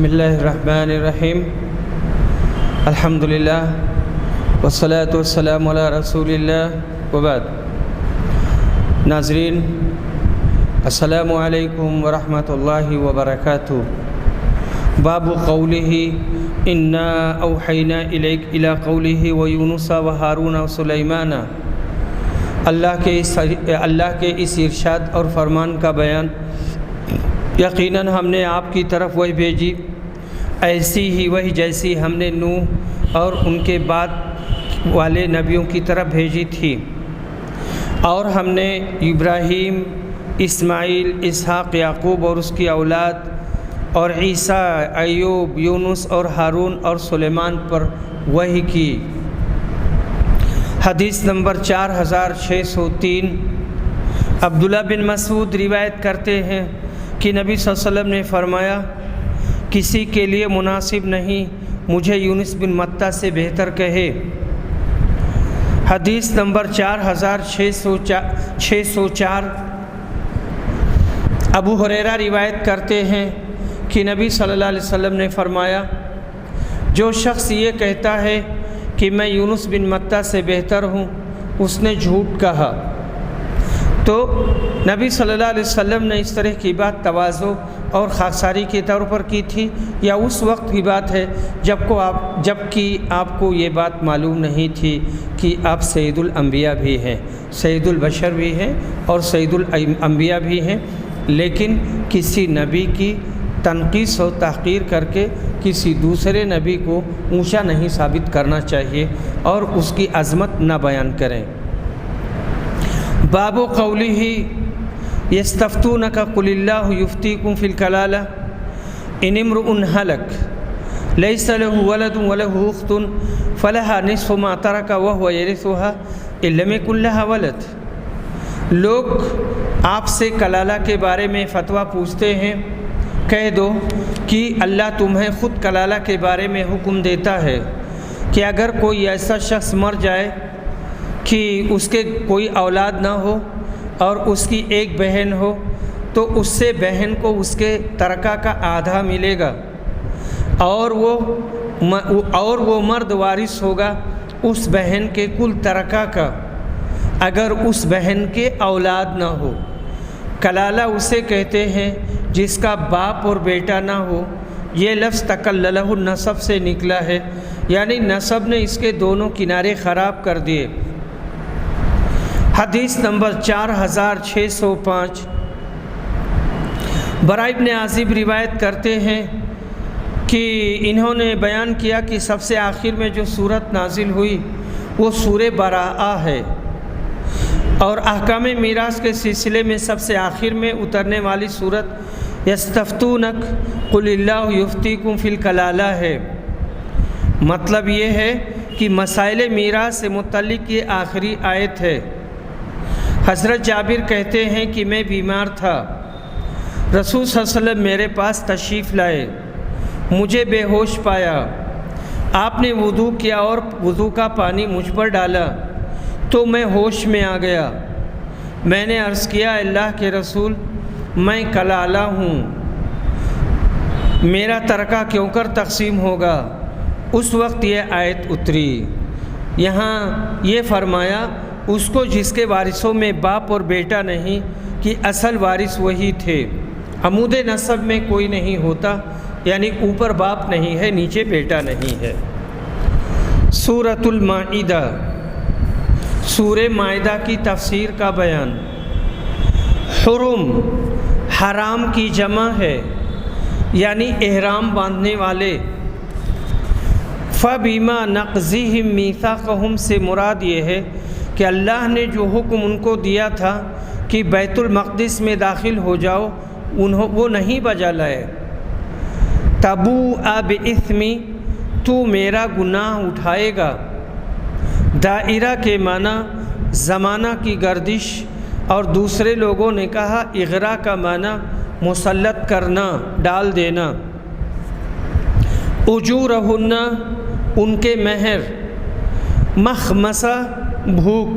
بسم اللہ الرحمن الرحیم الحمدللہ والصلاة والسلام علی رسول اللہ وبعد۔ ناظرین السلام علیکم ورحمۃ اللہ وبرکاتہ۔ باب قولہ انا اوحینا الیک الی قولہ ویونس وہارون وسلیمان۔ اللہ کے اس ارشاد اور فرمان کا بیان۔ یقیناً ہم نے آپ کی طرف وہی بھیجی، ایسی ہی وہی جیسی ہم نے نوح اور ان کے بعد والے نبیوں کی طرف بھیجی تھی، اور ہم نے ابراہیم، اسماعیل، اسحاق، یعقوب اور اس کی اولاد، اور عیسیٰ، ایوب، یونس اور ہارون اور سلیمان پر وحی کی۔ حدیث نمبر 4603۔ عبداللہ بن مسعود روایت کرتے ہیں کہ نبی صلی اللہ علیہ وسلم نے فرمایا، کسی کے لیے مناسب نہیں مجھے یونس بن متیٰ سے بہتر کہے۔ حدیث نمبر 4604۔ ابو ہریرہ روایت کرتے ہیں کہ نبی صلی اللہ علیہ وسلم نے فرمایا، جو شخص یہ کہتا ہے کہ میں یونس بن متیٰ سے بہتر ہوں، اس نے جھوٹ کہا۔ تو نبی صلی اللہ علیہ وسلم نے اس طرح کی بات تواضع اور خاکساری کے طور پر کی تھی، یا اس وقت کی بات ہے جب کہ آپ کو یہ بات معلوم نہیں تھی کہ آپ سید الانبیاء بھی ہیں، سید البشر بھی ہیں اور سید الانبیاء بھی ہیں، لیکن کسی نبی کی تنقیص و تحقیر کر کے کسی دوسرے نبی کو اونچا نہیں ثابت کرنا چاہیے اور اس کی عظمت نہ بیان کریں۔ باب قولہ یستفتونک قل اللہ یفتیکم فی الکلالہ ان امرؤ ہلک لیس لہ ولد ولہ اخت فلہا نصف ما ترک وہو یرثھا ان لم یکن لہا ولد۔ لوگ آپ سے کلالہ کے بارے میں فتویٰ پوچھتے ہیں، کہہ دو کہ اللہ تمہیں خود کلالہ کے بارے میں حکم دیتا ہے کہ اگر کوئی ایسا شخص مر جائے کہ اس کے کوئی اولاد نہ ہو اور اس کی ایک بہن ہو، تو اس سے بہن کو اس کے ترکہ کا آدھا ملے گا، اور وہ مرد وارث ہوگا اس بہن کے کل ترکہ کا اگر اس بہن کے اولاد نہ ہو۔ کلالہ اسے کہتے ہیں جس کا باپ اور بیٹا نہ ہو۔ یہ لفظ تکللہ النسب سے نکلا ہے، یعنی نسب نے اس کے دونوں کنارے خراب کر دیے۔ حدیث نمبر 4605۔ براء بن عازب روایت کرتے ہیں کہ انہوں نے بیان کیا کہ سب سے آخر میں جو سورت نازل ہوئی وہ سورہ براءہ ہے، اور احکام میراث کے سلسلے میں سب سے آخر میں اترنے والی سورت یستفتونک قل اللہ یفتیکم فی الکلالہ ہے۔ مطلب یہ ہے کہ مسائل میراث سے متعلق یہ آخری آیت ہے۔ حضرت جابر کہتے ہیں کہ میں بیمار تھا، رسول صلی اللہ علیہ وسلم میرے پاس تشریف لائے، مجھے بے ہوش پایا، آپ نے وضو کیا اور وضو کا پانی مجھ پر ڈالا تو میں ہوش میں آ گیا۔ میں نے عرض کیا، اللہ کے رسول، میں کلالہ ہوں، میرا ترکہ کیوں کر تقسیم ہوگا؟ اس وقت یہ آیت اتری۔ یہاں یہ فرمایا اس کو جس کے وارثوں میں باپ اور بیٹا نہیں، کہ اصل وارث وہی تھے۔ عمود نسب میں کوئی نہیں ہوتا، یعنی اوپر باپ نہیں ہے، نیچے بیٹا نہیں ہے۔ سورۃ المائدہ، سورہ مائدہ کی تفسیر کا بیان۔ حرم حرام کی جمع ہے، یعنی احرام باندھنے والے۔ فَبِمَا نَقْضِهِمْ مِيثَاقَهُمْ سے مراد یہ ہے کہ اللہ نے جو حکم ان کو دیا تھا کہ بیت المقدس میں داخل ہو جاؤ، وہ نہیں بجا لائے۔ تَبُوءَ بِإِثْمِ، تو میرا گناہ اٹھائے گا۔ دائرہ کے معنی زمانہ کی گردش، اور دوسرے لوگوں نے کہا اغراء کا معنی مسلط کرنا، ڈال دینا۔ اجورہن، ان کے مہر۔ مخمسہ، بھوک۔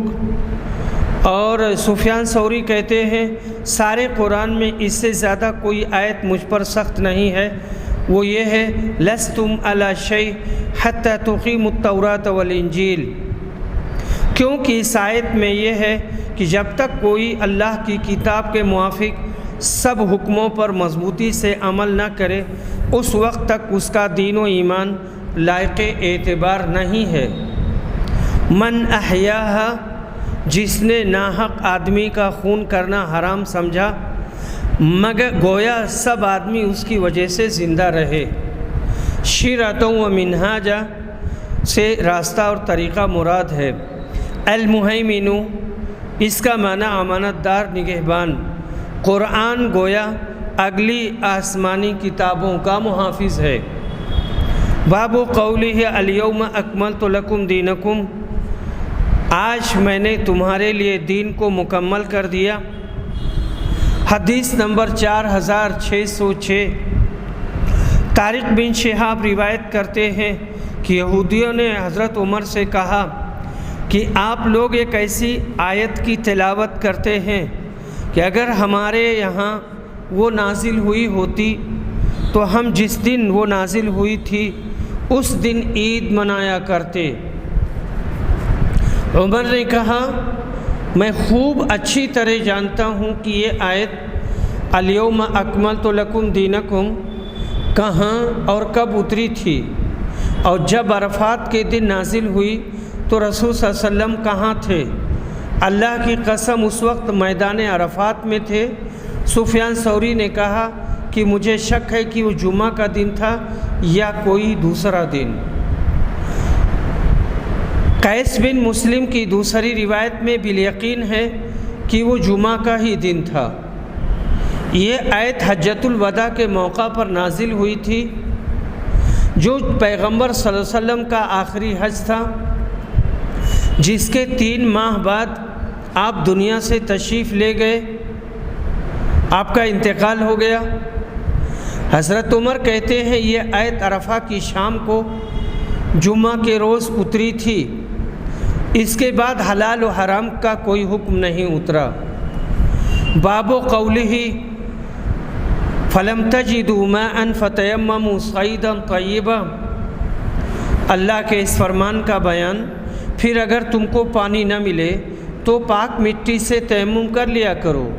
اور سفیان ثوری کہتے ہیں سارے قرآن میں اس سے زیادہ کوئی آیت مجھ پر سخت نہیں ہے وہ یہ ہے لستم علی شیء حتی تقیموا التوراۃ والانجیل، کیونکہ اس آیت میں یہ ہے کہ جب تک کوئی اللہ کی کتاب کے موافق سب حکموں پر مضبوطی سے عمل نہ کرے اس وقت تک اس کا دین و ایمان لائق اعتبار نہیں ہے۔ من احیاہا، جس نے ناحق آدمی کا خون کرنا حرام سمجھا مگر گویا سب آدمی اس کی وجہ سے زندہ رہے۔ شرعۃ و منہاجا سے راستہ اور طریقہ مراد ہے۔ المہیمن، اس کا معنی امانت دار، نگہبان۔ قرآن گویا اگلی آسمانی کتابوں کا محافظ ہے۔ باب قولہ الیوم اکملت لکم دینکم، آج میں نے تمہارے لیے دین کو مکمل کر دیا۔ حدیث نمبر 4606۔ طارق بن شہاب روایت کرتے ہیں کہ یہودیوں نے حضرت عمر سے کہا کہ آپ لوگ ایک ایسی آیت کی تلاوت کرتے ہیں کہ اگر ہمارے یہاں وہ نازل ہوئی ہوتی تو ہم جس دن وہ نازل ہوئی تھی اس دن عید منایا کرتے۔ عمر نے کہا میں خوب اچھی طرح جانتا ہوں کہ یہ آیت الیوم اکملت لکم دینکم کہاں اور کب اتری تھی، اور جب عرفات کے دن نازل ہوئی تو رسول صلی اللہ علیہ وسلم کہاں تھے؟ اللہ کی قسم اس وقت میدان عرفات میں تھے۔ سفیان ثوری نے کہا کہ مجھے شک ہے کہ وہ جمعہ کا دن تھا یا کوئی دوسرا دن۔ قیس بن مسلم کی دوسری روایت میں بالیقین ہے کہ وہ جمعہ کا ہی دن تھا۔ یہ آیت حجۃ الوداع کے موقع پر نازل ہوئی تھی، جو پیغمبر صلی اللہ علیہ وسلم کا آخری حج تھا، جس کے 3 ماہ بعد آپ دنیا سے تشریف لے گئے، آپ کا انتقال ہو گیا۔ حضرت عمر کہتے ہیں یہ آیت عرفہ کی شام کو جمعہ کے روز اتری تھی، اس کے بعد حلال و حرام کا کوئی حکم نہیں اترا۔ باب قولہ فلم تجدوا ماء فتیمموا صعیدا طیبا، اللہ کے اس فرمان کا بیان، پھر اگر تم کو پانی نہ ملے تو پاک مٹی سے تیمم کر لیا کرو۔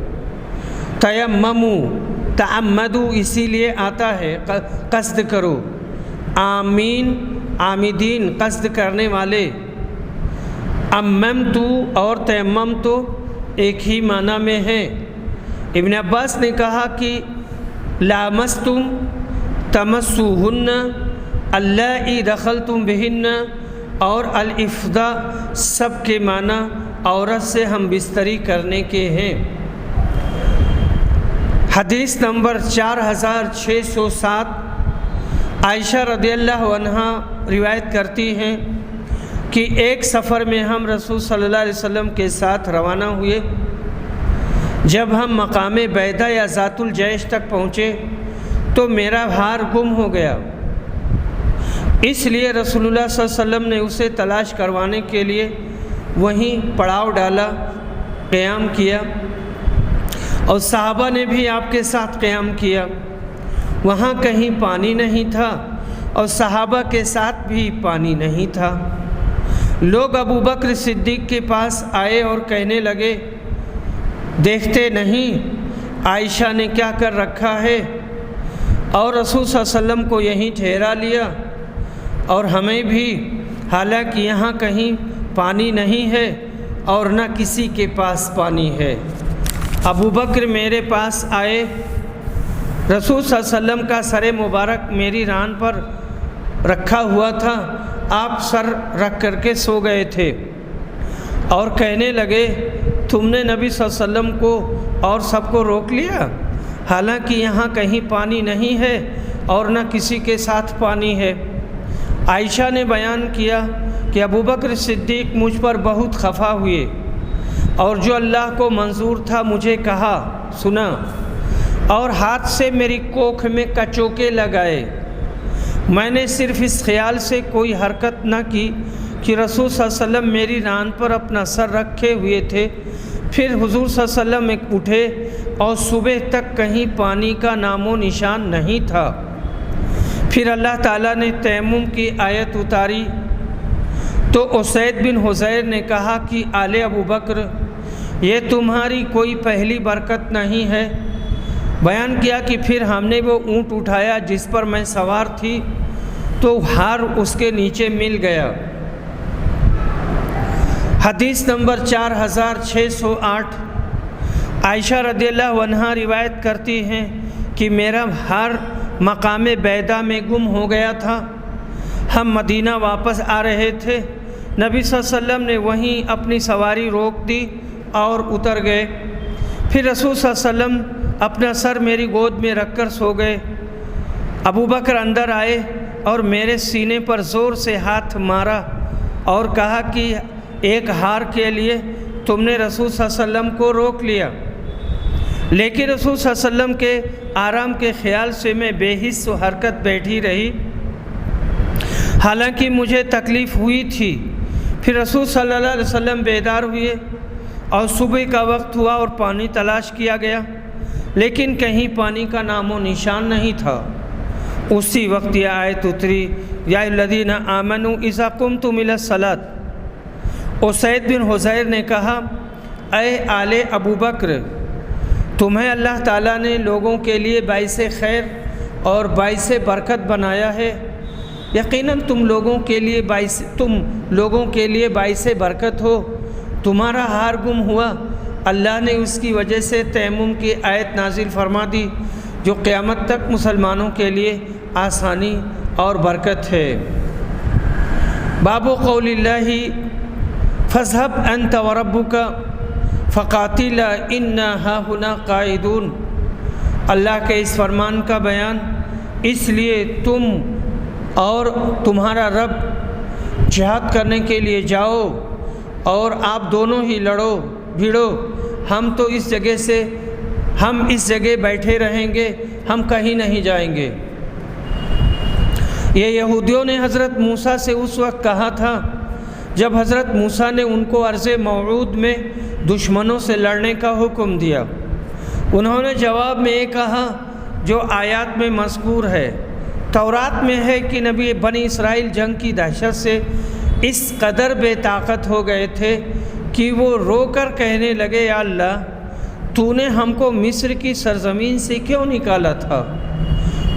تیمموا، تعمدوا اسی لیے آتا ہے قصد کرو، آمین عامدین قصد کرنے والے، اممتو اور تیممتو ایک ہی معنی میں ہے۔ ابن عباس نے کہا کہ لامستم تمسوہن، اللائی دخلتم بہن اور الافضاء سب کے معنی عورت سے ہم بستری کرنے کے ہیں۔ حدیث نمبر 4607۔ عائشہ رضی اللہ عنہا روایت کرتی ہیں کہ ایک سفر میں ہم رسول صلی اللہ علیہ وسلم کے ساتھ روانہ ہوئے۔ جب ہم مقام بیدہ یا ذات الجیش تک پہنچے تو میرا ہار گم ہو گیا، اس لیے رسول اللہ صلی اللہ علیہ وسلم نے اسے تلاش کروانے کے لیے وہیں پڑاؤ ڈالا، قیام کیا، اور صحابہ نے بھی آپ کے ساتھ قیام کیا۔ وہاں کہیں پانی نہیں تھا اور صحابہ کے ساتھ بھی پانی نہیں تھا۔ لوگ ابو بکر صدیق کے پاس آئے اور کہنے لگے دیکھتے نہیں عائشہ نے کیا کر رکھا ہے، اور رسول صلی اللہ علیہ وسلم کو یہیں ٹھہرا لیا اور ہمیں بھی، حالانکہ یہاں کہیں پانی نہیں ہے اور نہ کسی کے پاس پانی ہے۔ ابو بکر میرے پاس آئے، رسول صلی اللہ علیہ وسلم کا سر مبارک میری ران پر رکھا ہوا تھا، آپ سر رکھ کر کے سو گئے تھے، اور کہنے لگے تم نے نبی صلی اللہ علیہ وسلم کو اور سب کو روک لیا، حالانکہ یہاں کہیں پانی نہیں ہے اور نہ کسی کے ساتھ پانی ہے۔ عائشہ نے بیان کیا کہ ابو بکر صدیق مجھ پر بہت خفا ہوئے، اور جو اللہ کو منظور تھا مجھے کہا سنا، اور ہاتھ سے میری کوکھ میں کچوکے لگائے۔ میں نے صرف اس خیال سے کوئی حرکت نہ کی کہ رسول صلی اللہ علیہ وسلم میری ران پر اپنا سر رکھے ہوئے تھے۔ پھر حضور صلی اللہ علیہ وسلم اٹھے اور صبح تک کہیں پانی کا نام و نشان نہیں تھا۔ پھر اللہ تعالیٰ نے تیمم کی آیت اتاری تو اسید بن حضیر نے کہا کہ آل ابو بکر یہ تمہاری کوئی پہلی برکت نہیں ہے۔ بیان کیا کہ پھر ہم نے وہ اونٹ اٹھایا جس پر میں سوار تھی تو ہار اس کے نیچے مل گیا۔ حدیث نمبر 4608 عائشہ رضی اللہ عنہا روایت کرتی ہیں کہ میرا ہار مقام بیدا میں گم ہو گیا تھا۔ ہم مدینہ واپس آ رہے تھے، نبی صلی اللہ علیہ وسلم نے وہیں اپنی سواری روک دی اور اتر گئے۔ پھر رسول صلی اللہ علیہ وسلم اپنا سر میری گود میں رکھ کر سو گئے۔ ابو بکر اندر آئے اور میرے سینے پر زور سے ہاتھ مارا اور کہا کہ ایک ہار کے لیے تم نے رسول صلی اللہ علیہ وسلم کو روک لیا۔ لیکن رسول صلی اللہ علیہ وسلم کے آرام کے خیال سے میں بے حس و حرکت بیٹھی رہی، حالانکہ مجھے تکلیف ہوئی تھی۔ پھر رسول صلی اللہ علیہ وسلم بیدار ہوئے اور صبح کا وقت ہوا اور پانی تلاش کیا گیا، لیکن کہیں پانی کا نام و نشان نہیں تھا۔ اسی وقت یہ آیت اتری، یا الذین آمنوا اذا قمتم الی الصلاۃ۔ اسید بن حضیر نے کہا، اے آل ابو بکر، تمہیں اللہ تعالیٰ نے لوگوں کے لیے باعث خیر اور باعث برکت بنایا ہے۔ یقیناً تم لوگوں کے لیے باعث برکت ہو۔ تمہارا ہار گم ہوا، اللہ نے اس کی وجہ سے تیمم کی آیت نازل فرما دی جو قیامت تک مسلمانوں کے لیے آسانی اور برکت ہے۔ باب قول اللہ فاذهب انت وربك فقاتلا انا هاهنا قاعدون۔ اللہ کے اس فرمان کا بیان، اس لیے تم اور تمہارا رب جہاد کرنے کے لیے جاؤ اور آپ دونوں ہی لڑو بھیڑو، ہم اس جگہ بیٹھے رہیں گے، ہم کہیں نہیں جائیں گے۔ یہ یہودیوں نے حضرت موسیٰ سے اس وقت کہا تھا جب حضرت موسیٰ نے ان کو ارض موعود میں دشمنوں سے لڑنے کا حکم دیا۔ انہوں نے جواب میں یہ کہا جو آیات میں مذکور ہے، تورات میں ہے کہ نبی بنی اسرائیل جنگ کی دہشت سے اس قدر بے طاقت ہو گئے تھے کہ وہ رو کر کہنے لگے، یا اللہ، تو نے ہم کو مصر کی سرزمین سے کیوں نکالا تھا؟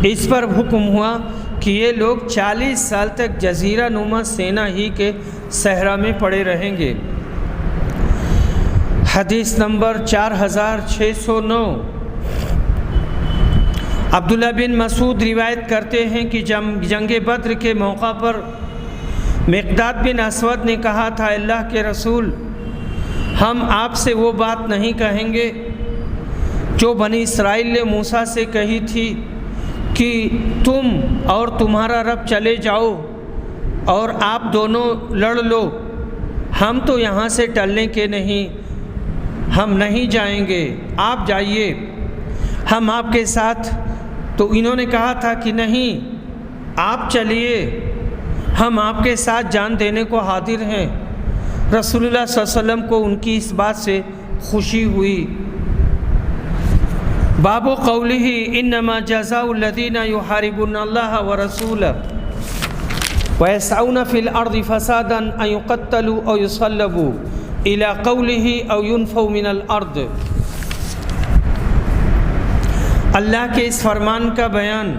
اس پر حکم ہوا کہ یہ لوگ 40 سال تک جزیرہ نما سینا ہی کے صحرا میں پڑے رہیں گے۔ حدیث نمبر 4609 عبداللہ بن مسعود روایت کرتے ہیں کہ جنگ بدر کے موقع پر مقداد بن اسود نے کہا تھا، اللہ کے رسول، ہم آپ سے وہ بات نہیں کہیں گے جو بنی اسرائیل نے موسیٰ سے کہی تھی کہ تم اور تمہارا رب چلے جاؤ اور آپ دونوں لڑ لو، ہم تو یہاں سے ٹلنے کے نہیں، ہم نہیں جائیں گے، آپ جائیے، ہم آپ کے ساتھ۔ تو انہوں نے کہا تھا کہ نہیں، آپ چلیے، ہم آپ کے ساتھ جان دینے کو حاضر ہیں۔ رسول اللہ صلی اللہ علیہ وسلم کو ان کی اس بات سے خوشی ہوئی۔ باب قولہ انما جزاء الذین یحاربون اللہ ورسولہ ویسعون فی الارض فسادا ان یقتلوا او یصلبوا الی قولہ او ینفوا من الارض۔ اللہ کے اس فرمان کا بیان،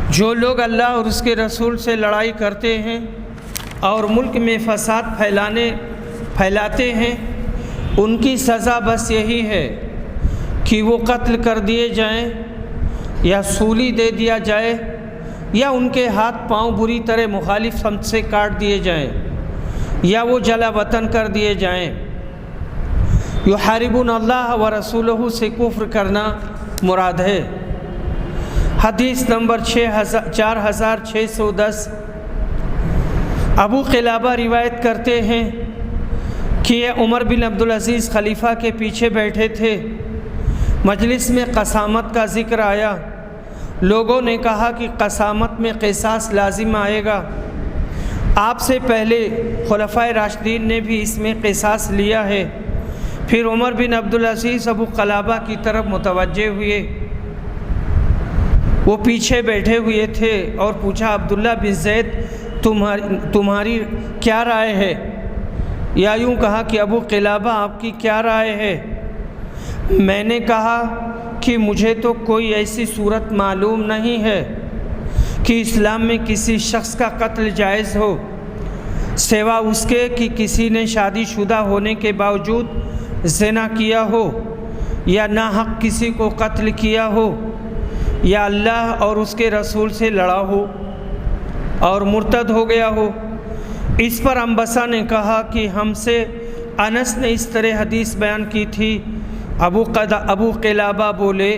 جو لوگ اللہ اور اس کے رسول سے لڑائی کرتے ہیں اور ملک میں فساد پھیلاتے ہیں، ان کی سزا بس یہی ہے کہ وہ قتل کر دیے جائیں یا سولی دے دیا جائے یا ان کے ہاتھ پاؤں بری طرح مخالف سمت سے کاٹ دیے جائیں یا وہ جلا وطن کر دیے جائیں۔ یحاربون اللہ و رسولہ سے کفر کرنا مراد ہے۔ حدیث نمبر 4610 ابو قلابہ روایت کرتے ہیں کہ یہ عمر بن عبدالعزیز خلیفہ کے پیچھے بیٹھے تھے، مجلس میں قسامت کا ذکر آیا، لوگوں نے کہا کہ قسامت میں قصاص لازم آئے گا۔ آپ سے پہلے خلفائے راشدین نے بھی اس میں قصاص لیا ہے۔ پھر عمر بن عبدالعزیز ابو قلابہ کی طرف متوجہ ہوئے وہ پیچھے بیٹھے ہوئے تھے اور پوچھا عبداللہ بن زید تمہاری کیا رائے ہے، یا یوں کہا کہ ابو قلابہ آپ کی کیا رائے ہے؟ میں نے کہا کہ مجھے تو کوئی ایسی صورت معلوم نہیں ہے کہ اسلام میں کسی شخص کا قتل جائز ہو سوا اس کے کہ کسی نے شادی شدہ ہونے کے باوجود زنا کیا ہو، یا ناحق کسی کو قتل کیا ہو، یا اللہ اور اس کے رسول سے لڑا ہو اور مرتد ہو گیا ہو۔ اس پر انبسا نے کہا کہ ہم سے انس نے اس طرح حدیث بیان کی تھی۔ ابو قلابہ بولے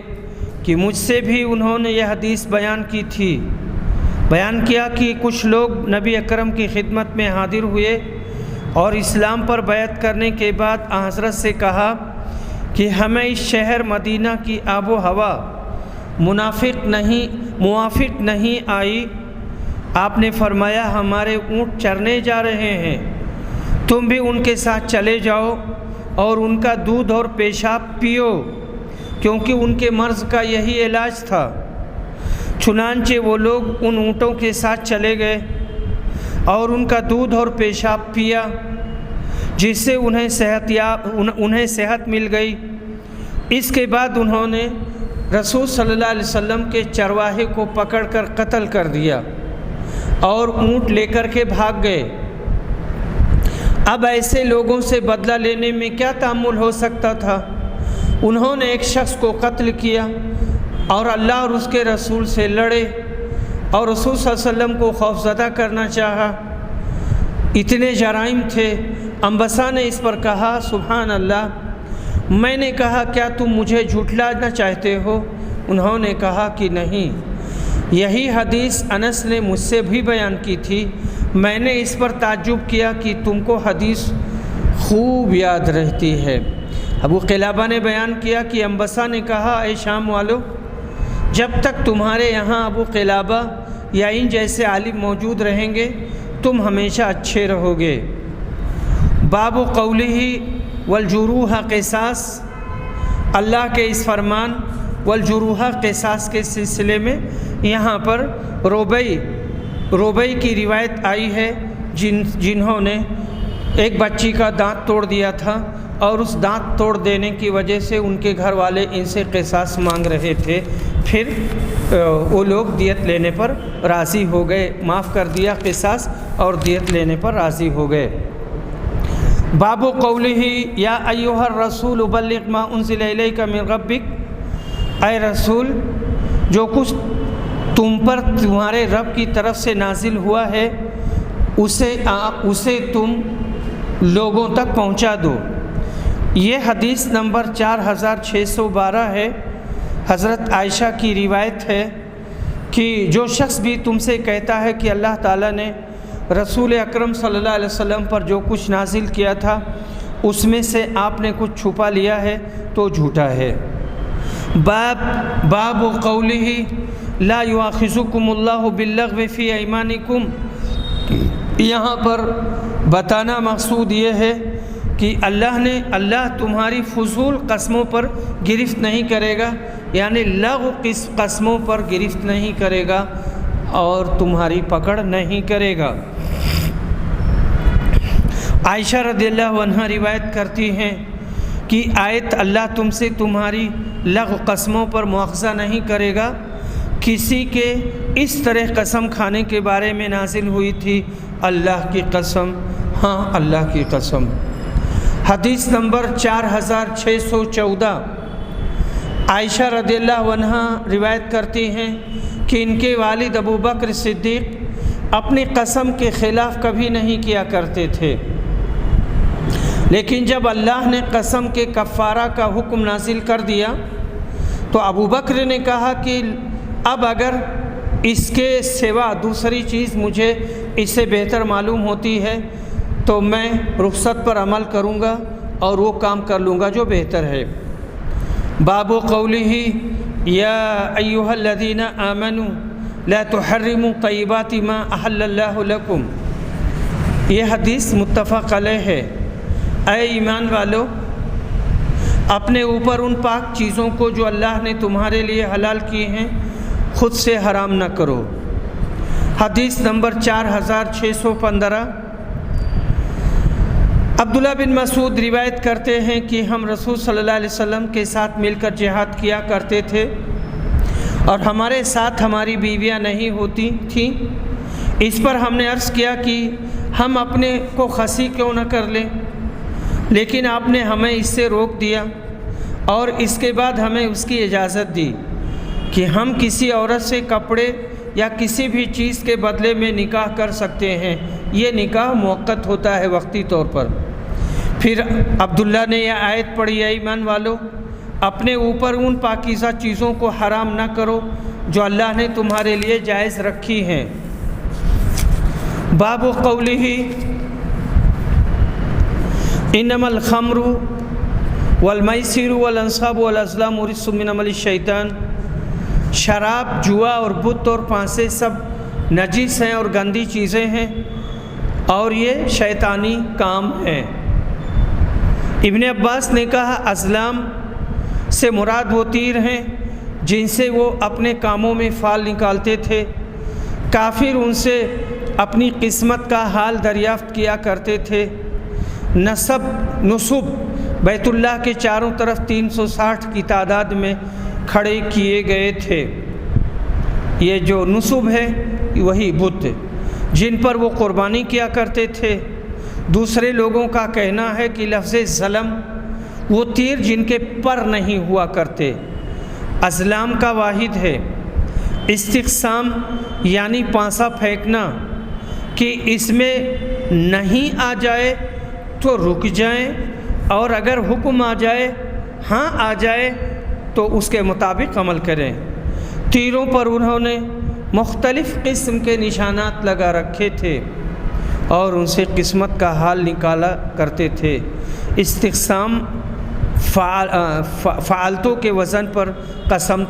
کہ مجھ سے بھی انہوں نے یہ حدیث بیان کی تھی۔ بیان کیا کہ کچھ لوگ نبی اکرم کی خدمت میں حاضر ہوئے اور اسلام پر بیعت کرنے کے بعد حضرت سے کہا کہ ہمیں اس شہر مدینہ کی آب و ہوا موافق نہیں آئی۔ آپ نے فرمایا ہمارے اونٹ چرنے جا رہے ہیں، تم بھی ان کے ساتھ چلے جاؤ اور ان کا دودھ اور پیشاب پیو، کیونکہ ان کے مرض کا یہی علاج تھا۔ چنانچہ وہ لوگ ان اونٹوں کے ساتھ چلے گئے اور ان کا دودھ اور پیشاب پیا، جس سے انہیں صحت مل گئی۔ اس کے بعد انہوں نے رسول صلی اللہ علیہ وسلم کے چرواہے کو پکڑ کر قتل کر دیا اور اونٹ لے کر کے بھاگ گئے۔ اب ایسے لوگوں سے بدلہ لینے میں کیا تأمل ہو سکتا تھا؟ انہوں نے ایک شخص کو قتل کیا اور اللہ اور اس کے رسول سے لڑے اور رسول صلی اللہ علیہ وسلم کو خوفزدہ کرنا چاہا۔ اتنے جرائم تھے۔ انبسا نے اس پر کہا سبحان اللہ۔ میں نے کہا کیا تم مجھے جھٹلانا چاہتے ہو؟ انہوں نے کہا کہ نہیں، یہی حدیث انس نے مجھ سے بھی بیان کی تھی۔ میں نے اس پر تعجب کیا کہ تم کو حدیث خوب یاد رہتی ہے۔ ابو قلابہ نے بیان کیا کہ انبسا نے کہا اے شام والو، جب تک تمہارے یہاں ابو قلابہ یا ان جیسے عالم موجود رہیں گے تم ہمیشہ اچھے رہو گے۔ باب قولہ والجروح قصاص، اللہ کے اس فرمان والجروح قصاص کے سلسلے میں یہاں پر روبئی کی روایت آئی ہے جنہوں نے ایک بچی کا دانت توڑ دیا تھا اور اس دانت توڑ دینے کی وجہ سے ان کے گھر والے ان سے قصاص مانگ رہے تھے، پھر وہ لوگ دیت لینے پر راضی ہو گئے، معاف کر دیا قصاص اور دیت لینے پر راضی ہو گئے۔ باب قولہ یا ایھا الرسول بلغ ما انزل الیک من ربک، اے رسول جو کچھ تم پر تمہارے رب کی طرف سے نازل ہوا ہے اسے تم لوگوں تک پہنچا دو۔ یہ حدیث نمبر 4612 ہے۔ حضرت عائشہ کی روایت ہے کہ جو شخص بھی تم سے کہتا ہے کہ اللہ تعالیٰ نے رسول اکرم صلی اللہ علیہ وسلم پر جو کچھ نازل کیا تھا اس میں سے آپ نے کچھ چھپا لیا ہے تو جھوٹا ہے۔ باب قولہ لا یؤاخذکم اللہ باللغو فی ایمانکم، یہاں پر بتانا مقصود یہ ہے کہ اللہ تمہاری فضول قسموں پر گرفت نہیں کرے گا، یعنی لغو قسموں پر گرفت نہیں کرے گا اور تمہاری پکڑ نہیں کرے گا۔ عائشہ رضی اللہ عنہا روایت کرتی ہیں کہ آیت اللہ تم سے تمہاری لغو قسموں پر مؤاخذہ نہیں کرے گا کسی کے اس طرح قسم کھانے کے بارے میں نازل ہوئی تھی، اللہ کی قسم، ہاں اللہ کی قسم۔ حدیث نمبر 4614، عائشہ رضی اللہ عنہا روایت کرتی ہیں کہ ان کے والد ابو بکر صدیق اپنی قسم کے خلاف کبھی نہیں کیا کرتے تھے، لیکن جب اللہ نے قسم کے کفارہ کا حکم نازل کر دیا تو ابو بکر نے کہا کہ اب اگر اس کے سوا دوسری چیز مجھے اس سے بہتر معلوم ہوتی ہے تو میں رخصت پر عمل کروں گا اور وہ کام کر لوں گا جو بہتر ہے۔ باب قولہ یا ایھا الذین آمنوا لا تحرموا طیبات ما احل اللہ لکم، یہ حدیث متفق علیہ ہے۔ اے ایمان والو، اپنے اوپر ان پاک چیزوں کو جو اللہ نے تمہارے لیے حلال کی ہیں خود سے حرام نہ کرو۔ حدیث نمبر 4615، عبداللہ بن مسعود روایت کرتے ہیں کہ ہم رسول صلی اللہ علیہ وسلم کے ساتھ مل کر جہاد کیا کرتے تھے اور ہمارے ساتھ ہماری بیویاں نہیں ہوتی تھیں۔ اس پر ہم نے عرض کیا کہ ہم اپنے کو خصی کیوں نہ کر لیں، لیکن آپ نے ہمیں اس سے روک دیا اور اس کے بعد ہمیں اس کی اجازت دی کہ ہم کسی عورت سے کپڑے یا کسی بھی چیز کے بدلے میں نکاح کر سکتے ہیں۔ یہ نکاح موقت ہوتا ہے، وقتی طور پر۔ پھر عبداللہ نے یہ آیت پڑھی، اے ایمان والو، اپنے اوپر ان پاکیزہ چیزوں کو حرام نہ کرو جو اللہ نے تمہارے لیے جائز رکھی ہیں۔ باب قولہ انما الخمر والمیسر والانصاب والازلام رجس من عمل الشیطان، شراب، جوا اور بت اور پانسے سب نجس ہیں اور گندی چیزیں ہیں اور یہ شیطانی کام ہیں۔ ابن عباس نے کہا ازلام سے مراد وہ تیر ہیں جن سے وہ اپنے کاموں میں فال نکالتے تھے۔ کافر ان سے اپنی قسمت کا حال دریافت کیا کرتے تھے۔ نصب بیت اللہ کے چاروں طرف 360 کی تعداد میں کھڑے کیے گئے تھے۔ یہ جو نصب ہے وہی بت جن پر وہ قربانی کیا کرتے تھے۔ دوسرے لوگوں کا کہنا ہے کہ لفظ ظلم وہ تیر جن کے پر نہیں ہوا کرتے ازلام کا واحد ہے۔ استقسام یعنی پانسا پھینکنا کہ اس میں نہیں آ جائے تو رک جائیں اور اگر حکم آ جائے، ہاں آ جائے تو اس کے مطابق عمل کریں۔ تیروں پر انہوں نے مختلف قسم کے نشانات لگا رکھے تھے اور ان سے قسمت کا حال نکالا کرتے تھے۔ استقسام فعالتوں کے وزن پر قسم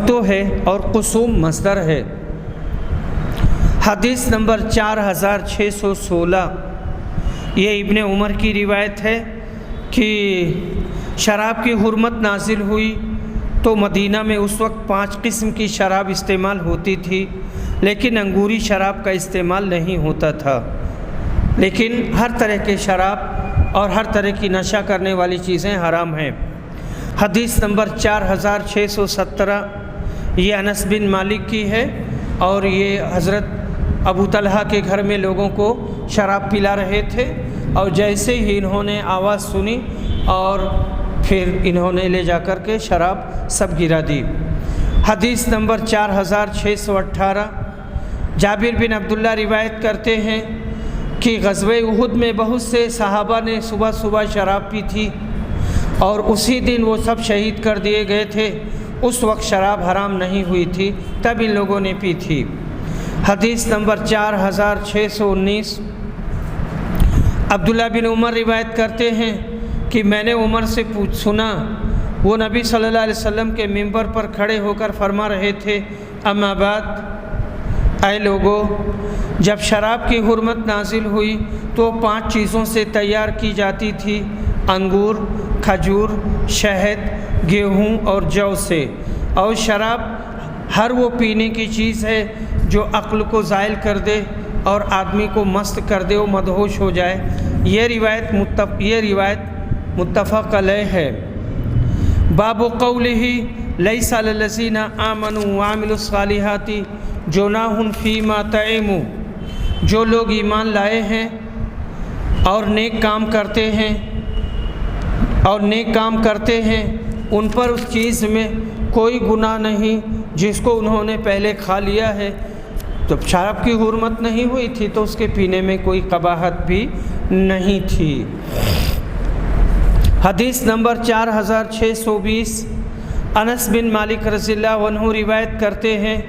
تو ہے اور قسوم مصدر ہے۔ حدیث نمبر 4616، یہ ابن عمر کی روایت ہے کہ شراب کی حرمت نازل ہوئی تو مدینہ میں اس وقت 5 قسم کی شراب استعمال ہوتی تھی، لیکن انگوری شراب کا استعمال نہیں ہوتا تھا۔ لیکن ہر طرح کے شراب اور ہر طرح کی نشہ کرنے والی چیزیں حرام ہیں۔ حدیث نمبر 4617، یہ انس بن مالک کی ہے اور یہ حضرت ابو طلحہ کے گھر میں لوگوں کو شراب پلا رہے تھے اور جیسے ہی انہوں نے آواز سنی اور پھر انہوں نے لے جا کر کے شراب سب گرا دی۔ حدیث نمبر 4618، جابر بن عبداللہ روایت کرتے ہیں کہ غزوہ احد میں بہت سے صحابہ نے صبح صبح شراب پی تھی اور اسی دن وہ سب شہید کر دیے گئے تھے۔ اس وقت شراب حرام نہیں ہوئی تھی، تب ان لوگوں نے پی تھی۔ حدیث نمبر 4619، عبداللہ بن عمر روایت کرتے ہیں کہ میں نے عمر سے سنا، وہ نبی صلی اللہ علیہ وسلم کے منبر پر کھڑے ہو کر فرما رہے تھے، اما بعد، اے لوگو، جب شراب کی حرمت نازل ہوئی تو 5 چیزوں سے تیار کی جاتی تھی، انگور، کھجور، شہد، گیہوں اور جو سے، اور شراب ہر وہ پینے کی چیز ہے جو عقل کو زائل کر دے اور آدمی کو مست کر دے، وہ مدہوش ہو جائے۔ یہ روایت متفق علیہ ہے۔ باب قولہ لیس علی الذین آمنوا وعملوا الصالحات جناح فیما طعموا، جو لوگ ایمان لائے ہیں اور نیک کام کرتے ہیں ان پر اس چیز میں کوئی گناہ نہیں جس کو انہوں نے پہلے کھا لیا ہے۔ تو شراب کی حرمت نہیں ہوئی تھی تو اس کے پینے میں کوئی قباحت بھی نہیں تھی۔ حدیث نمبر 4620، انس بن مالک رضی اللہ عنہ روایت کرتے ہیں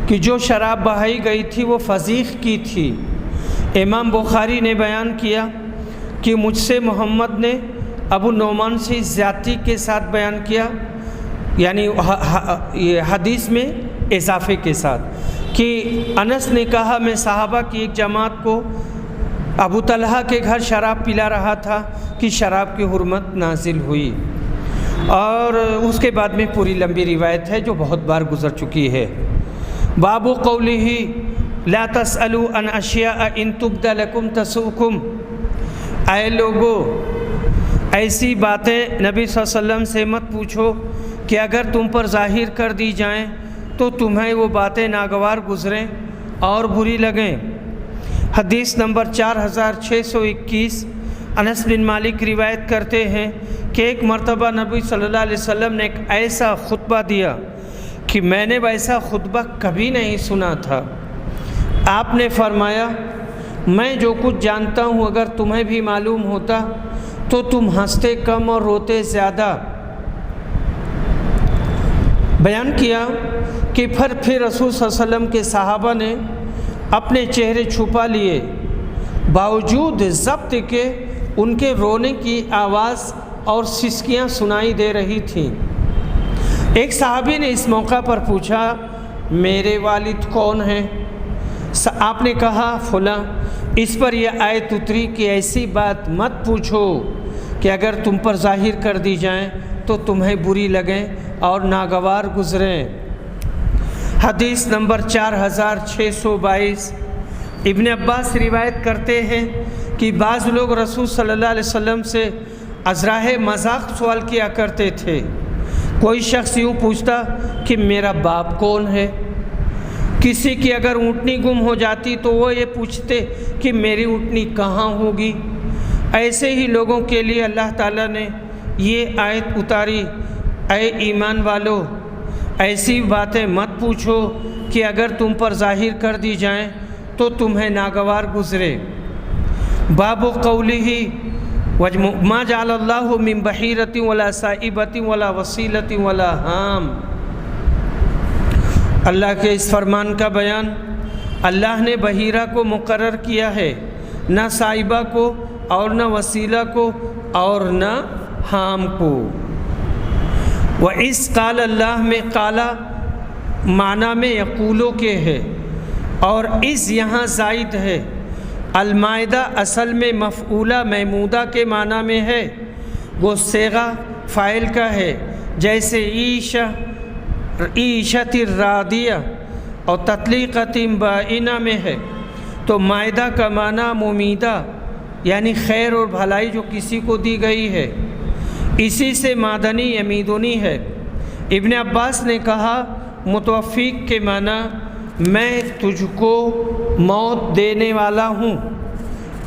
کہ جو شراب بہائی گئی تھی وہ فضیخ کی تھی۔ امام بخاری نے بیان کیا کہ مجھ سے محمد نے ابو نعمان سے زیادتی کے ساتھ بیان کیا، یعنی یہ حدیث میں اضافے کے ساتھ، کہ انس نے کہا میں صحابہ کی ایک جماعت کو ابو طلحہ کے گھر شراب پلا رہا تھا کہ شراب کی حرمت نازل ہوئی۔ اور اس کے بعد میں پوری لمبی روایت ہے جو بہت بار گزر چکی ہے۔ باب قولہ لا تسألوا عن اشیاء ان تبد لکم تسؤکم، اے لوگو ایسی باتیں نبی صلی اللہ علیہ وسلم سے مت پوچھو کہ اگر تم پر ظاہر کر دی جائیں تو تمہیں وہ باتیں ناگوار گزریں اور بری لگیں۔ حدیث نمبر 4621، انس بن مالک روایت کرتے ہیں کہ ایک مرتبہ نبی صلی اللہ علیہ وسلم نے ایک ایسا خطبہ دیا کہ میں نے ویسا خطبہ کبھی نہیں سنا تھا۔ آپ نے فرمایا میں جو کچھ جانتا ہوں اگر تمہیں بھی معلوم ہوتا تو تم ہنستے کم اور روتے زیادہ۔ بیان کیا کہ پھر رسول صلی اللہ علیہ وسلم کے صحابہ نے اپنے چہرے چھپا لیے، باوجود ضبط کے ان کے رونے کی آواز اور سسکیاں سنائی دے رہی تھیں۔ ایک صحابی نے اس موقع پر پوچھا میرے والد کون ہیں؟ آپ نے کہا فلاں۔ اس پر یہ آیت اتری کہ ایسی بات مت پوچھو کہ اگر تم پر ظاہر کر دی جائیں تو تمہیں بری لگیں اور ناگوار گزریں۔ حدیث نمبر 4622، ابن عباس روایت کرتے ہیں کہ بعض لوگ رسول صلی اللہ علیہ وسلم سے ازراہ مذاق سوال کیا کرتے تھے۔ کوئی شخص یوں پوچھتا کہ میرا باپ کون ہے؟ کسی کی اگر اونٹنی گم ہو جاتی تو وہ یہ پوچھتے کہ میری اونٹنی کہاں ہوگی؟ ایسے ہی لوگوں کے لیے اللہ تعالیٰ نے یہ آیت اتاری، اے ایمان والو ایسی باتیں مت پوچھو کہ اگر تم پر ظاہر کر دی جائیں تو تمہیں ناگوار گزرے۔ باب قولہ ما جعل اللہ من بحیرۃ ولا سائبۃ ولا وصیلۃ ولا حام، اللہ کے اس فرمان کا بیان، اللہ نے بحیرہ کو مقرر کیا ہے، نہ سائبہ کو اور نہ وسیلہ کو اور نہ حام کو۔ وَإِذْ قال اللہ میں قالا معنی میں یقولو کے ہے اور اس یہاں زائد ہے۔ المائدہ اصل میں مفعولہ محمودہ کے معنی میں ہے، وہ صیغہ فاعل کا ہے، جیسے عیشت الراضیہ اور تطلیقۃ بائنہ میں ہے۔ تو مائدہ کا معنی ممیدہ یعنی خیر اور بھلائی جو کسی کو دی گئی ہے، اسی سے مادنی یمیدنی ہے۔ ابن عباس نے کہا متوفیق کے معنی میں تجھ کو موت دینے والا ہوں۔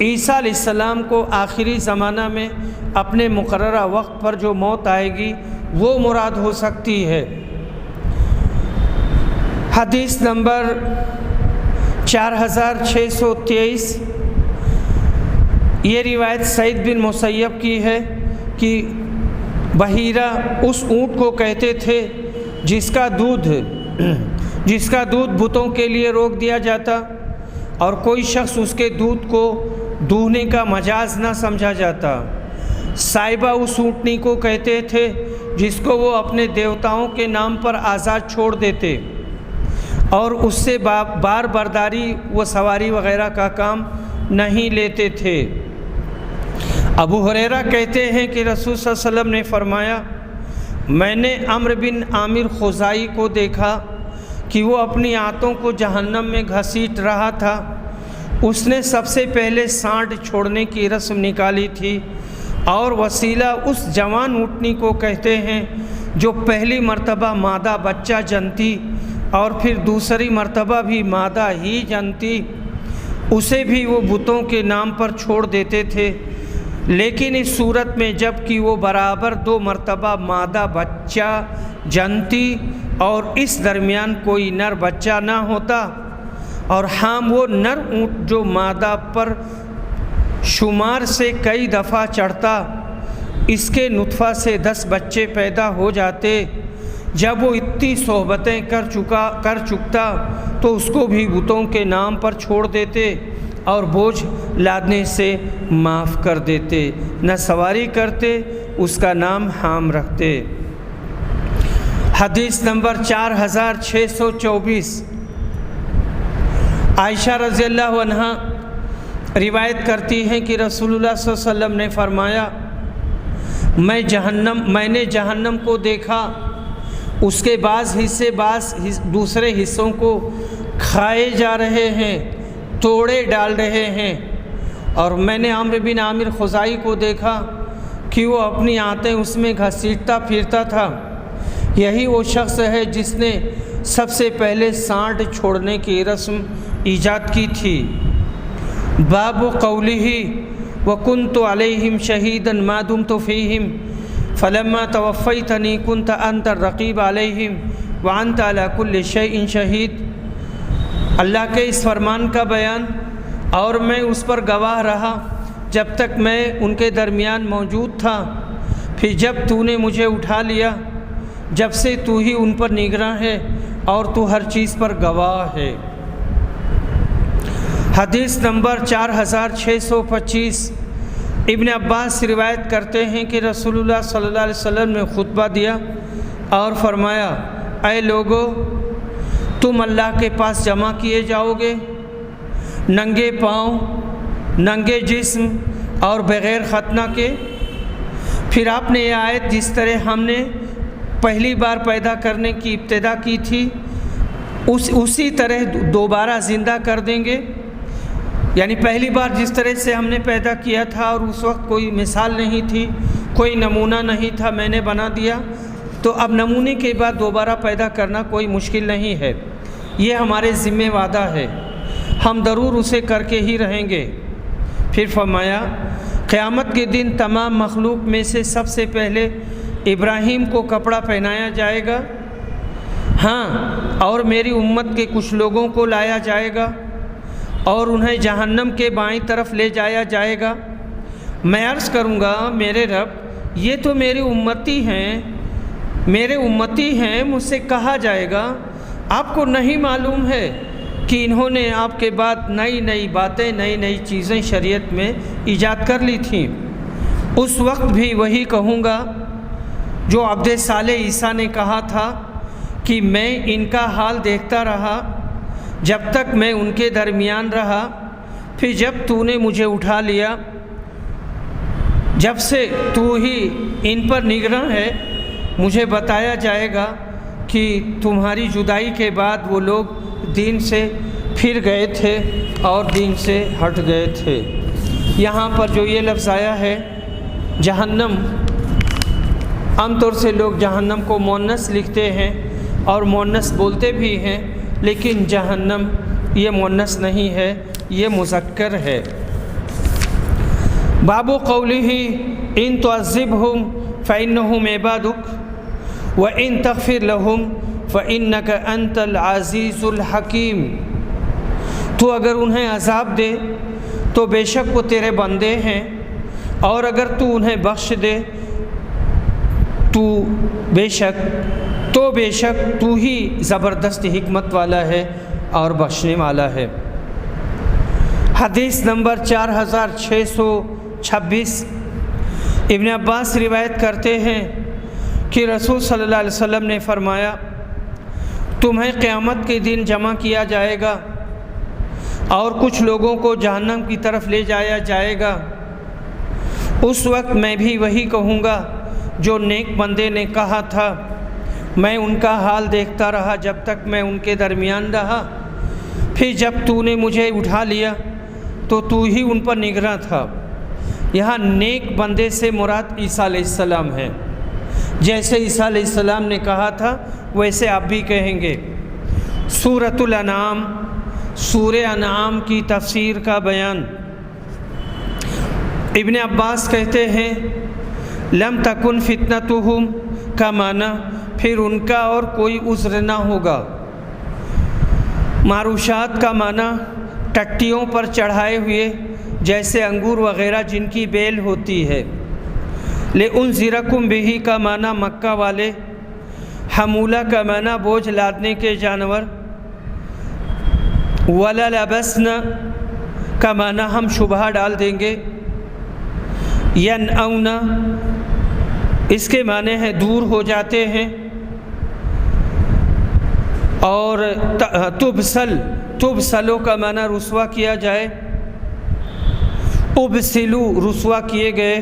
عیسیٰ علیہ السلام کو آخری زمانہ میں اپنے مقررہ وقت پر جو موت آئے گی وہ مراد ہو سکتی ہے۔ حدیث نمبر 4623، یہ روایت سعید بن مسیب کی ہے کہ بحیرہ اس اونٹ کو کہتے تھے جس کا دودھ بتوں کے لیے روک دیا جاتا اور کوئی شخص اس کے دودھ کو دوہنے کا مجاز نہ سمجھا جاتا۔ سائبہ اس اونٹنی کو کہتے تھے جس کو وہ اپنے دیوتاؤں کے نام پر آزاد چھوڑ دیتے اور اس سے بار برداری و سواری وغیرہ کا کام نہیں لیتے تھے۔ ابو ہریرہ کہتے ہیں کہ رسول صلی اللہ علیہ وسلم نے فرمایا میں نے عمرو بن عامر خزائی کو دیکھا کہ وہ اپنی آنتوں کو جہنم میں گھسیٹ رہا تھا۔ اس نے سب سے پہلے سانڈ چھوڑنے کی رسم نکالی تھی، اور وسیلہ اس جوان اونٹنی کو کہتے ہیں جو پہلی مرتبہ مادہ بچہ جنتی اور پھر دوسری مرتبہ بھی مادہ ہی جنتی، اسے بھی وہ بتوں کے نام پر چھوڑ دیتے تھے، لیکن اس صورت میں جب کہ وہ برابر 2 مرتبہ مادہ بچہ جنتی اور اس درمیان کوئی نر بچہ نہ ہوتا، اور حام وہ نر اونٹ جو مادہ پر شمار سے کئی دفعہ چڑھتا، اس کے نطفہ سے 10 بچے پیدا ہو جاتے۔ جب وہ اتنی صحبتیں کر چکتا تو اس کو بھی بتوں کے نام پر چھوڑ دیتے اور بوجھ لادنے سے معاف کر دیتے، نہ سواری کرتے، اس کا نام حام رکھتے۔ حدیث نمبر 4624، عائشہ رضی اللہ عنہا روایت کرتی ہیں کہ رسول اللہ صلی اللہ علیہ وسلم نے فرمایا میں نے جہنم کو دیکھا، اس کے بعض دوسرے حصوں کو کھائے جا رہے ہیں، توڑے ڈال رہے ہیں۔ اور میں نے عمرو بن عامر خزائی کو دیکھا کہ وہ اپنی آنتیں اس میں گھسیٹتا پھرتا تھا۔ یہی وہ شخص ہے جس نے سب سے پہلے سانڈ چھوڑنے کی رسم ایجاد کی تھی۔ باب قولہ وَكُنْتُ عَلَيْهِمْ شَهِيدًا مَا دُمْتُ فِيهِمْ فَلَمَّا تَوَفَّيْتَنِي كُنْتَ أَنْتَ الرَّقِيبَ عَلَيْهِمْ وَأَنْتَ عَلَى كُلِّ شَيْءٍ شَهِيدٌ۔ اللہ کے اس فرمان کا بیان، اور میں اس پر گواہ رہا جب تک میں ان کے درمیان موجود تھا، پھر جب تو نے مجھے اٹھا لیا، جب سے تو ہی ان پر نگراں ہے اور تو ہر چیز پر گواہ ہے۔ حدیث نمبر 4625۔ ابن عباس روایت کرتے ہیں کہ رسول اللہ صلی اللہ علیہ وسلم نے خطبہ دیا اور فرمایا، اے لوگو، تم اللہ کے پاس جمع کیے جاؤ گے ننگے پاؤں، ننگے جسم اور بغیر ختنہ کے۔ پھر آپ نے یہ آیت جس طرح ہم نے پہلی بار پیدا کرنے کی ابتدا کی تھی اسی طرح دوبارہ زندہ کر دیں گے، یعنی پہلی بار جس طرح سے ہم نے پیدا کیا تھا اور اس وقت کوئی مثال نہیں تھی، کوئی نمونہ نہیں تھا، میں نے بنا دیا، تو اب نمونے کے بعد دوبارہ پیدا کرنا کوئی مشکل نہیں ہے، یہ ہمارے ذمہ وعدہ ہے، ہم ضرور اسے کر کے ہی رہیں گے۔ پھر فرمایا، قیامت کے دن تمام مخلوق میں سے سب سے پہلے ابراہیم کو کپڑا پہنایا جائے گا، ہاں، اور میری امت کے کچھ لوگوں کو لایا جائے گا اور انہیں جہنم کے بائیں طرف لے جایا جائے گا۔ میں عرض کروں گا، میرے رب، یہ تو میری امتی ہیں، مجھ سے کہا جائے گا، آپ کو نہیں معلوم ہے کہ انہوں نے آپ کے بعد نئی نئی باتیں، نئی نئی چیزیں شریعت میں ایجاد کر لی تھیں۔ اس وقت بھی وہی کہوں گا جو عبد صالح عیسیٰ نے کہا تھا کہ میں ان کا حال دیکھتا رہا جب تک میں ان کے درمیان رہا، پھر جب تو نے مجھے اٹھا لیا، جب سے تو ہی ان پر نگراں ہے، مجھے بتایا جائے گا کہ تمہاری جدائی کے بعد وہ لوگ دین سے پھر گئے تھے اور دین سے ہٹ گئے تھے۔ یہاں پر جو یہ لفظ آیا ہے جہنم، عام طور سے لوگ جہنم کو مؤنث لکھتے ہیں اور مؤنث بولتے بھی ہیں، لیکن جہنم یہ مؤنث نہیں ہے، یہ مذکر ہے۔ باب قولہ ان تعذبہم فإنہم عبادک وإن تغفر لہم فإنک انت العزیز الحکیم۔ تو اگر انہیں عذاب دے تو بے شک وہ تیرے بندے ہیں، اور اگر تو انہیں بخش دے تو بے شک تو ہی زبردست حکمت والا ہے اور بخشنے والا ہے۔ حدیث نمبر 4626۔ ابن عباس روایت کرتے ہیں کہ رسول صلی اللہ علیہ وسلم نے فرمایا، تمہیں قیامت کے دن جمع کیا جائے گا اور کچھ لوگوں کو جہنم کی طرف لے جایا جائے گا۔ اس وقت میں بھی وہی کہوں گا جو نیک بندے نے کہا تھا، میں ان کا حال دیکھتا رہا جب تک میں ان کے درمیان رہا، پھر جب تو نے مجھے اٹھا لیا تو تو ہی ان پر نگراں تھا۔ یہاں نیک بندے سے مراد عیسیٰ علیہ السلام ہے، جیسے عیسیٰ علیہ السلام نے کہا تھا ویسے آپ بھی کہیں گے۔ سورۃ الانعام، سورہ انعام کی تفسیر کا بیان۔ ابن عباس کہتے ہیں لم تکن فتنتہم کا معنی پھر ان کا اور کوئی عذر نہ ہوگا۔ معروشات کا معنی ٹٹیوں پر چڑھائے ہوئے، جیسے انگور وغیرہ جن کی بیل ہوتی ہے۔ لِأُنذِرَكُمْ بِهِ کا معنی مکہ والے۔ حمولہ کا معنی بوجھ لادنے کے جانور۔ وَلَلَبَسْنَ کا معنی ہم شبہ ڈال دیں گے۔ يَنْأَوْنَ اس کے معنی ہے دور ہو جاتے ہیں، اور تبسلو کا معنی رسوا کیا جائے، ابسلو رسوا کیے گئے،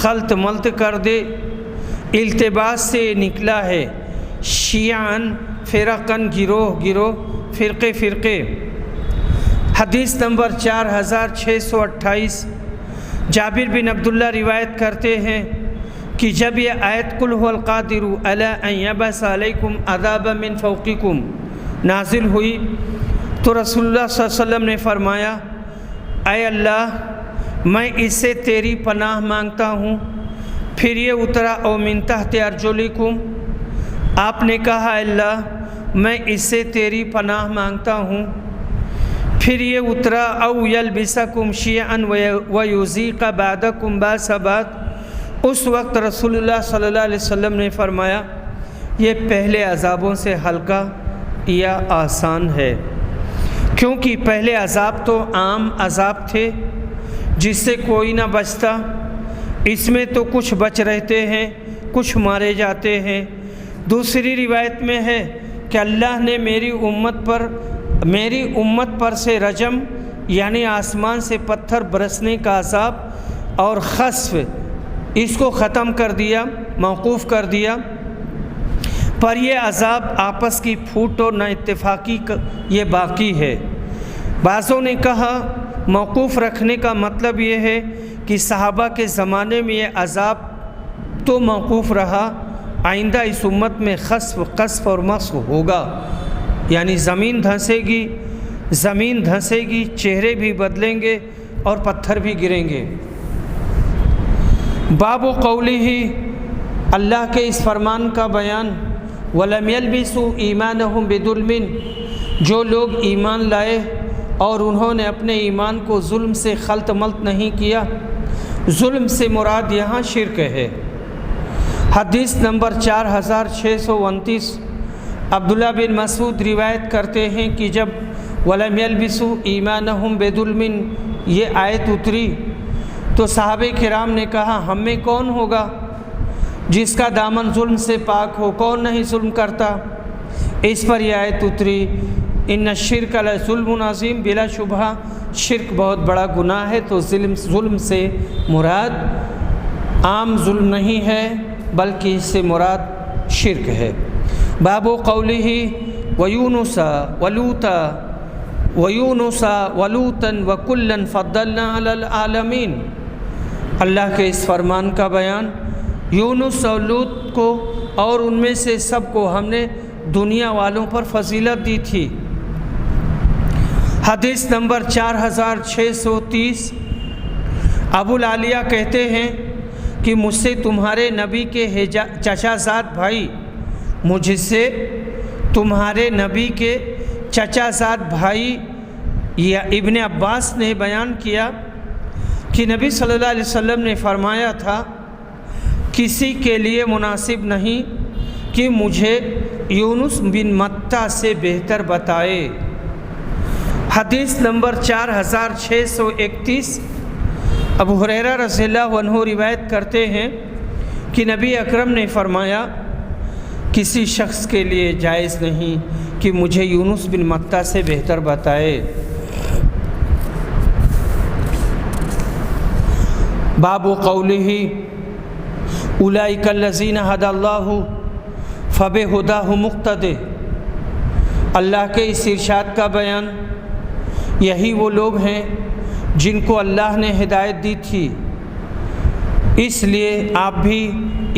خلط ملط کر دے۔ التباس سے نکلا ہے، شیعاً فرقاً گروہ گروہ، فرقے فرقے۔ حدیث نمبر 4628، جابر بن عبداللہ روایت کرتے ہیں کہ جب یہ آیت قل هو القادر علی ان یبعث علیکم عذابا من فوقکم نازل ہوئی تو رسول اللہ صلی اللہ علیہ وسلم نے فرمایا، اے اللہ میں اس سے تیری پناہ مانگتا ہوں۔ پھر یہ اترا او من تحت ارجلکم، آپ نے کہا اللہ میں اس سے تیری پناہ مانگتا ہوں۔ پھر یہ اترا او یلبسکم شیعا ویذیق بعدکم باس بعد۔ اس وقت رسول اللہ صلی اللہ علیہ وسلم نے فرمایا یہ پہلے عذابوں سے ہلکا یا آسان ہے، کیونکہ پہلے عذاب تو عام عذاب تھے جس سے کوئی نہ بچتا، اس میں تو کچھ بچ رہتے ہیں، کچھ مارے جاتے ہیں۔ دوسری روایت میں ہے کہ اللہ نے میری امت پر سے رجم یعنی آسمان سے پتھر برسنے کا عذاب اور خسف اس کو ختم کر دیا، موقوف کر دیا، پر یہ عذاب آپس کی پھوٹ اور نا اتفاقی یہ باقی ہے۔ بعضوں نے کہا موقوف رکھنے کا مطلب یہ ہے کہ صحابہ کے زمانے میں یہ عذاب تو موقوف رہا، آئندہ اس امت میں خسف قصف اور مسخ ہوگا، یعنی زمین دھنسے گی، چہرے بھی بدلیں گے اور پتھر بھی گریں گے۔ باب قولہ، اللہ کے اس فرمان کا بیان، وَلَمْ يَلْبِسُوا إِيمَانَهُمْ بِظُلْمٍ، جو لوگ ایمان لائے اور انہوں نے اپنے ایمان کو ظلم سے خلط ملط نہیں کیا۔ ظلم سے مراد یہاں شرک ہے۔ حدیث نمبر 4629، عبداللہ بن مسعود روایت کرتے ہیں کہ جب وَلَمْ يَلْبِسُوا إِيمَانَهُمْ بِظُلْمٍ یہ آیت اتری تو صحابہ کرام نے کہا ہم میں کون ہوگا جس کا دامن ظلم سے پاک ہو، کون نہیں ظلم کرتا۔ اس پر یہ آیت اتری ان الشرک لظلم عظیم، بلا شبہ شرک بہت بڑا گناہ ہے۔ تو ظلم سے مراد عام ظلم نہیں ہے بلکہ اس سے مراد شرک ہے۔ باب قولہ وَيُونُسَ وَلُوطًا وَكُلًّا فَضَّلْنَا عَلَى الْعَالَمِينَ، اللہ کے اس فرمان کا بیان، یونس اور لوط کو اور ان میں سے سب کو ہم نے دنیا والوں پر فضیلت دی تھی۔ حدیث نمبر 4630، ابو العالیہ کہتے ہیں کہ مجھ سے تمہارے نبی کے چچا زاد بھائی یا ابن عباس نے بیان کیا کہ نبی صلی اللہ علیہ وسلم نے فرمایا تھا کسی کے لیے مناسب نہیں کہ مجھے یونس بن متیٰ سے بہتر بتائے۔ حدیث نمبر 4631، ابو ہریرہ رضی اللہ عنہ روایت کرتے ہیں کہ نبی اکرم نے فرمایا کسی شخص کے لیے جائز نہیں کہ مجھے یونس بن متیٰ سے بہتر بتائے۔ باب قولہ اولئک الذین ھدی اللہ فبہداہ مقتدی، اللہ کے اس ارشاد کا بیان، یہی وہ لوگ ہیں جن کو اللہ نے ہدایت دی تھی، اس لیے آپ بھی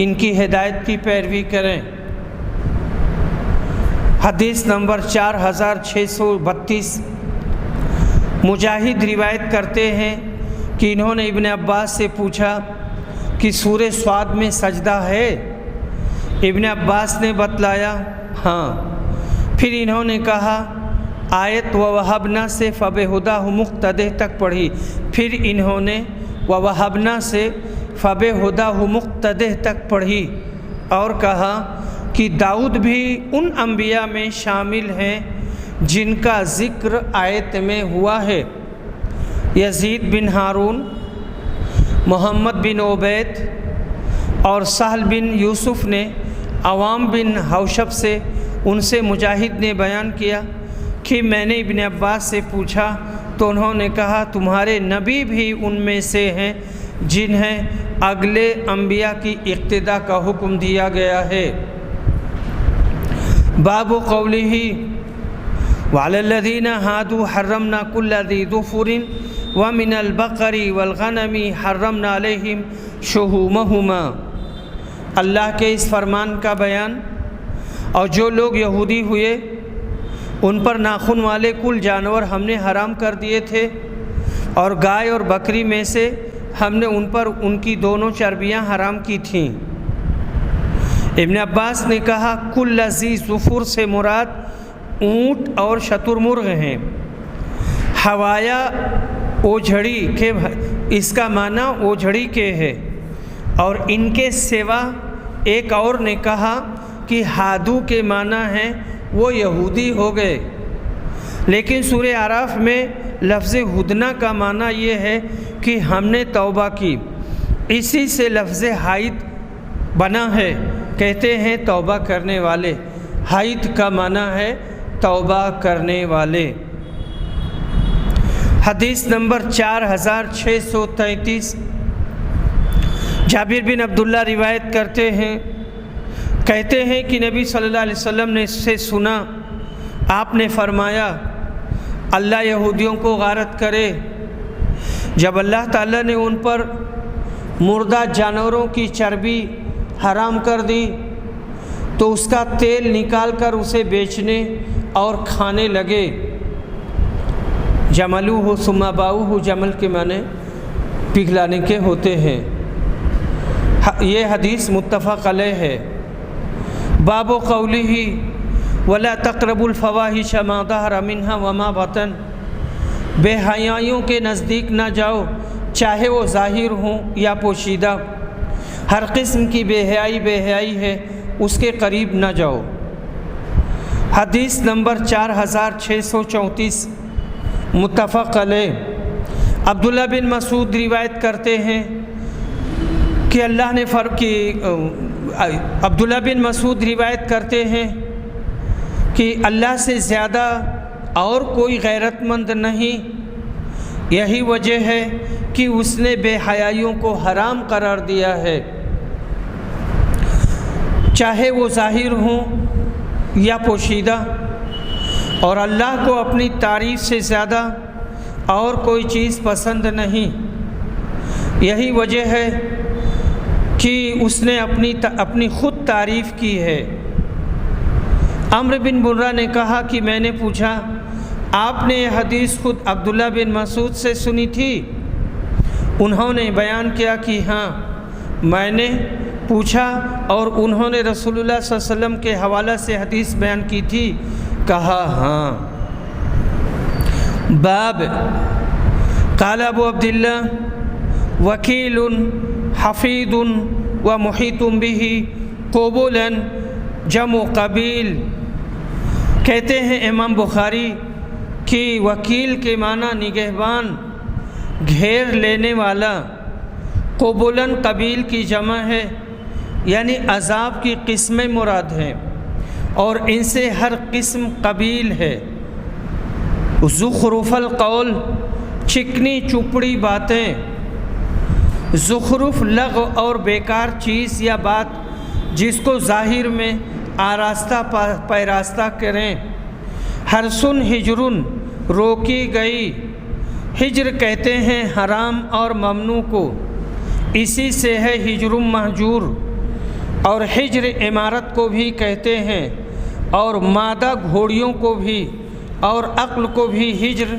ان کی ہدایت کی پیروی کریں۔ حدیث نمبر 4632، مجاہد روایت کرتے ہیں کہ انہوں نے ابن عباس سے پوچھا کہ سورہ صاد میں سجدہ ہے؟ ابن عباس نے بتلایا ہاں۔ پھر انہوں نے کہا آیت وَوَهَبْنَا سے فَبِهُدَاهُ مُقْتَدِهْ تک پڑھی، پھر انہوں نے وَوَهَبْنَا سے فَبِهُدَاهُ مُقْتَدِهْ تک پڑھی اور کہا کہ داؤد بھی ان انبیاء میں شامل ہیں جن کا ذکر آیت میں ہوا ہے۔ یزید بن ہارون، محمد بن عبید اور سہل بن یوسف نے عوام بن حوشب سے، ان سے مجاہد نے بیان کیا کہ میں نے ابن عباس سے پوچھا تو انہوں نے کہا تمہارے نبی بھی ان میں سے ہیں جنہیں اگلے انبیاء کی اقتداء کا حکم دیا گیا ہے۔ باب قولہ وعلی الذین ہادوا حرمنا کل ذی ظفر ومن البقر والغنم حرمنا علیہم شحومہما، اللہ کے اس فرمان کا بیان۔ اور جو لوگ یہودی ہوئے ان پر ناخن والے کل جانور ہم نے حرام کر دیے تھے، اور گائے اور بکری میں سے ہم نے ان پر ان کی دونوں چربیاں حرام کی تھیں۔ ابن عباس نے کہا کل ذی ظفر سے مراد اونٹ اور شتر مرغ ہیں۔ حوایا اوجھڑی کے اس کا معنی اوجھڑی کے ہے، اور ان کے سوا ایک اور نے کہا کہ ہادو کے معنی ہیں وہ یہودی ہو گئے، لیکن سورہ اعراف میں لفظ ہدنہ کا معنی یہ ہے کہ ہم نے توبہ کی، اسی سے لفظ حائد بنا ہے، کہتے ہیں توبہ کرنے والے، حائد کا معنی ہے توبہ کرنے والے۔ حدیث نمبر 4633، جابر بن عبداللہ روایت کرتے ہیں، کہتے ہیں کہ نبی صلی اللہ علیہ وسلم نے سے سنا، آپ نے فرمایا اللہ یہودیوں کو غارت کرے، جب اللہ تعالیٰ نے ان پر مردہ جانوروں کی چربی حرام کر دی تو اس کا تیل نکال کر اسے بیچنے اور کھانے لگے۔ جملوہ ثم باؤہ، جمل کے معنی پگھلانے کے ہوتے ہیں۔ یہ حدیث متفق علیہ ہے۔ باب قولہ ولا تقربوا الفواحش ما ظہر منها وما بطن، بے حیائیوں کے نزدیک نہ جاؤ، چاہے وہ ظاہر ہوں یا پوشیدہ، ہر قسم کی بے حیائی ہے، اس کے قریب نہ جاؤ۔ حدیث نمبر 4634، متفق علیہ۔ عبداللہ بن مسعود روایت کرتے ہیں کہ عبداللہ بن مسعود روایت کرتے ہیں کہ اللہ سے زیادہ اور کوئی غیرت مند نہیں، یہی وجہ ہے کہ اس نے بے حیائیوں کو حرام قرار دیا ہے، چاہے وہ ظاہر ہوں یا پوشیدہ، اور اللہ کو اپنی تعریف سے زیادہ اور کوئی چیز پسند نہیں، یہی وجہ ہے کہ اس نے اپنی خود تعریف کی ہے۔ عمرو بن مرہ نے کہا کہ میں نے پوچھا آپ نے یہ حدیث خود عبداللہ بن مسعود سے سنی تھی؟ انہوں نے بیان کیا کہ ہاں میں نے پوچھا، اور انہوں نے رسول اللہ صلی اللہ علیہ وسلم کے حوالہ سے حدیث بیان کی تھی؟ کہا ہاں۔ باب قال ابو عبداللہ وکیل حفیظ ومحیط به قبولا جمع قبیل، کہتے ہیں امام بخاری کہ وکیل کے معنی نگہبان، گھیر لینے والا، قبولاً قبیل کی جمع ہے، یعنی عذاب کی قسمیں مراد ہیں، اور ان سے ہر قسم قبیل ہے۔ زخرف القول، چکنی چپڑی باتیں، زخرف لغو اور بیکار چیز یا بات جس کو ظاہر میں آراستہ پیراستہ کریں۔ حرسن ہجرن، روکی گئی، ہجر کہتے ہیں حرام اور ممنوع کو، اسی سے ہے ہجر مہجور، اور ہجر عمارت کو بھی کہتے ہیں، اور مادہ گھوڑیوں کو بھی اور عقل کو بھی ہجر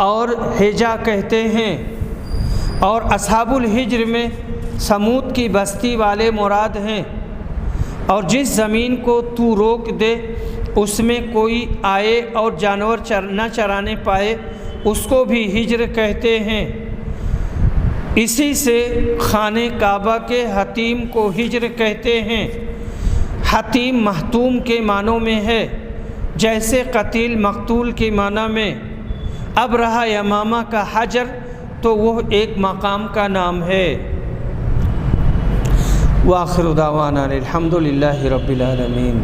اور ہجا کہتے ہیں۔ اور اصحاب الحجر میں سمود کی بستی والے مراد ہیں، اور جس زمین کو تو روک دے اس میں کوئی آئے اور جانور نہ چرانے پائے اس کو بھی ہجر کہتے ہیں۔ اسی سے خانہ کعبہ کے حتیم کو ہجر کہتے ہیں۔ حتیم محتوم کے معنوں میں ہے، جیسے قتیل مقتول کے معنی میں۔ اب رہا یمامہ کا حجر تو وہ ایک مقام کا نام ہے۔ وآخر دعوانا الحمد للہ رب العالمین۔